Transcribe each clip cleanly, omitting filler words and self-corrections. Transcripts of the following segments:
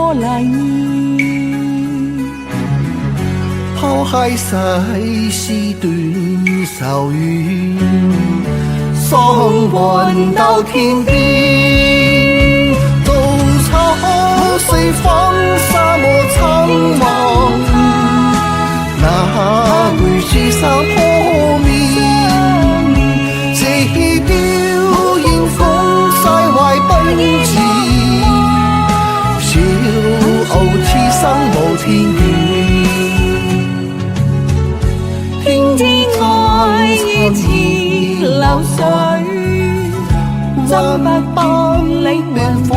多來年。拋開世事斷愁怨，雙運到天邊，稻草隨風沙漠蒼茫，那句書生破面，這雕煙風曬壞奔馳，小傲此生無天緣。天之愛意似流水，怎不幫你命運？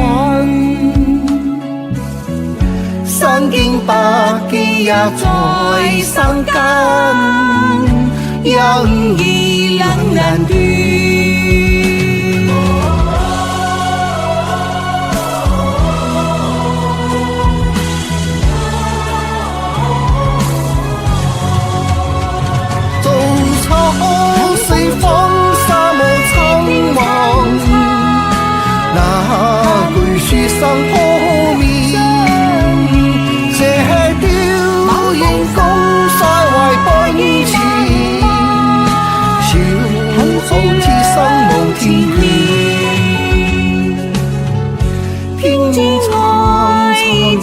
身經百劫也在生根，因義能難斷。隨風沙漠蒼茫，那句書生破面，這雕煙風曬壞奔馳，小傲此生無天緣。天之愛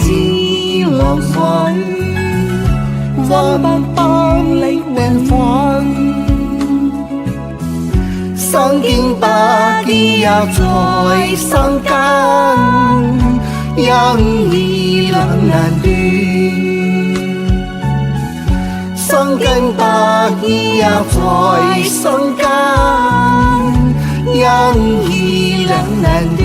似流水，怎不幫你命運？身經百劫也在生根，因義能難斷。身經百劫也在生根，因義能難斷。